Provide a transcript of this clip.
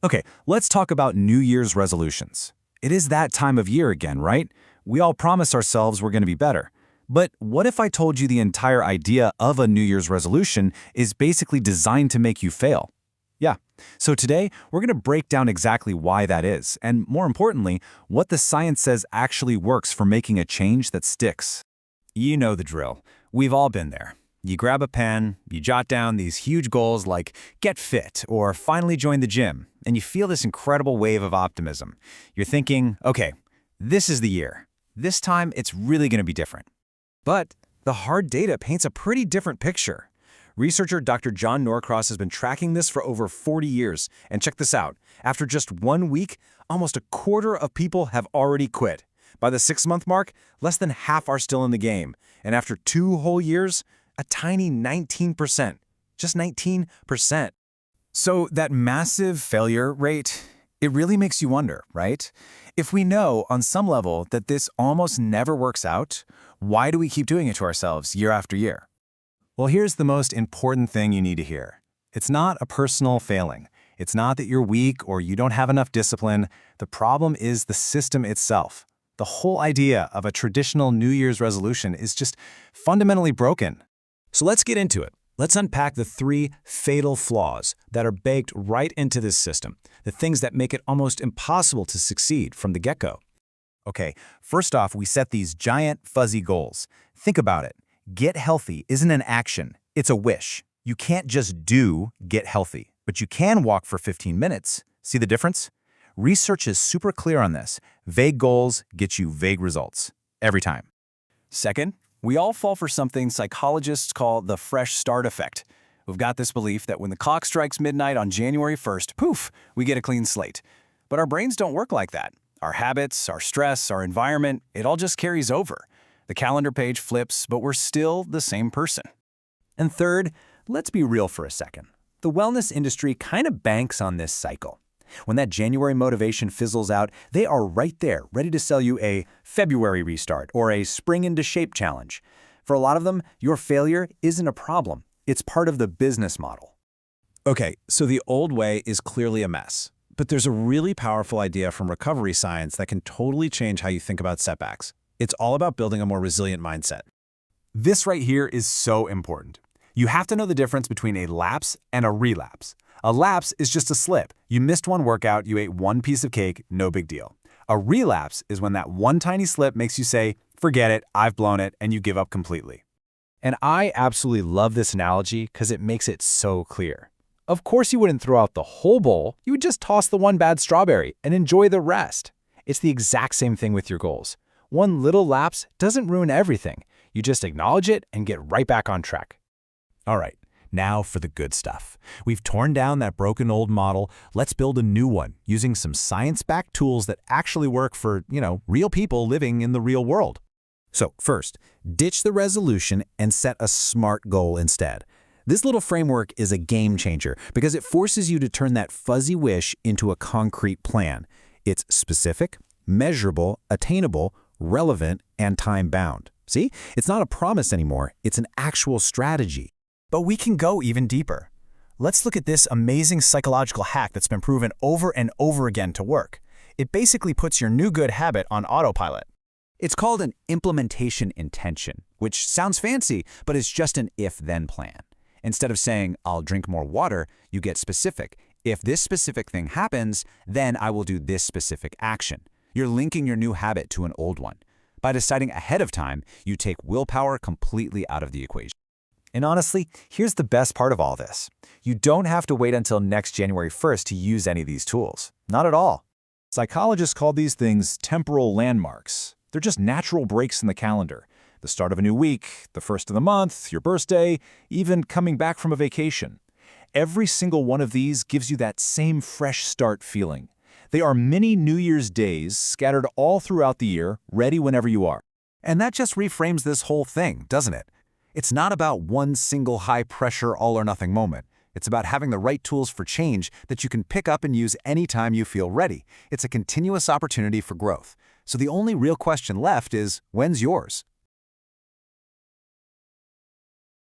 Okay, let's talk about New Year's resolutions. It is that time of year again, right? We all promise ourselves we're going to be better. But what if I told you the entire idea of a New Year's resolution is basically designed to make you fail? Yeah. So today, we're going to break down exactly why that is, and more importantly, what the science says actually works for making a change that sticks. You know the drill. We've all been there. You grab a pen, you jot down these huge goals like get fit or finally join the gym, and you feel this incredible wave of optimism. You're thinking, okay, this is the year. This time, it's really going to be different. But the hard data paints a pretty different picture. Researcher Dr. John Norcross has been tracking this for over 40 years. And check this out. After just 1 week, almost a quarter of people have already quit. By the 6-month mark, less than half are still in the game. And after 2 whole years, a tiny 19%. Just 19%. So that massive failure rate, it really makes you wonder, right? If we know on some level that this almost never works out, why do we keep doing it to ourselves year after year? Well, here's the most important thing you need to hear. It's not a personal failing. It's not that you're weak or you don't have enough discipline. The problem is the system itself. The whole idea of a traditional New Year's resolution is just fundamentally broken. So let's get into it. Let's unpack the 3 fatal flaws that are baked right into this system, the things that make it almost impossible to succeed from the get-go. Okay, first off, we set these giant, fuzzy goals. Think about it. Get healthy isn't an action, it's a wish. You can't just do get healthy, but you can walk for 15 minutes. See the difference? Research is super clear on this. Vague goals get you vague results, every time. Second, we all fall for something psychologists call the fresh start effect. We've got this belief that when the clock strikes midnight on January 1st, poof, we get a clean slate. But our brains don't work like that. Our habits, our stress, our environment, it all just carries over. The calendar page flips, but we're still the same person. And third, let's be real for a second. The wellness industry kind of banks on this cycle. When that January motivation fizzles out, they are right there, ready to sell you a February restart or a spring into shape challenge. For a lot of them, your failure isn't a problem. It's part of the business model. Okay, so the old way is clearly a mess. But there's a really powerful idea from recovery science that can totally change how you think about setbacks. It's all about building a more resilient mindset. This right here is so important. You have to know the difference between a lapse and a relapse. A lapse is just a slip. You missed one workout, you ate one piece of cake, no big deal. A relapse is when that one tiny slip makes you say, forget it, I've blown it, and you give up completely. And I absolutely love this analogy because it makes it so clear. Of course you wouldn't throw out the whole bowl, you would just toss the one bad strawberry and enjoy the rest. It's the exact same thing with your goals. One little lapse doesn't ruin everything. You just acknowledge it and get right back on track. All right. Now for the good stuff. We've torn down that broken old model. Let's build a new one using some science-backed tools that actually work for, real people living in the real world. So first, ditch the resolution and set a SMART goal instead. This little framework is a game changer because it forces you to turn that fuzzy wish into a concrete plan. It's specific, measurable, attainable, relevant, and time-bound. See? It's not a promise anymore. It's an actual strategy. But we can go even deeper. Let's look at this amazing psychological hack that's been proven over and over again to work. It basically puts your new good habit on autopilot. It's called an implementation intention, which sounds fancy, but it's just an if-then plan. Instead of saying, I'll drink more water, you get specific. If this specific thing happens, then I will do this specific action. You're linking your new habit to an old one. By deciding ahead of time, you take willpower completely out of the equation. And honestly, here's the best part of all this. You don't have to wait until next January 1st to use any of these tools. Not at all. Psychologists call these things temporal landmarks. They're just natural breaks in the calendar. The start of a new week, the first of the month, your birthday, even coming back from a vacation. Every single one of these gives you that same fresh start feeling. They are mini New Year's days scattered all throughout the year, ready whenever you are. And that just reframes this whole thing, doesn't it? It's not about one single high-pressure, all-or-nothing moment. It's about having the right tools for change that you can pick up and use anytime you feel ready. It's a continuous opportunity for growth. So the only real question left is, when's yours?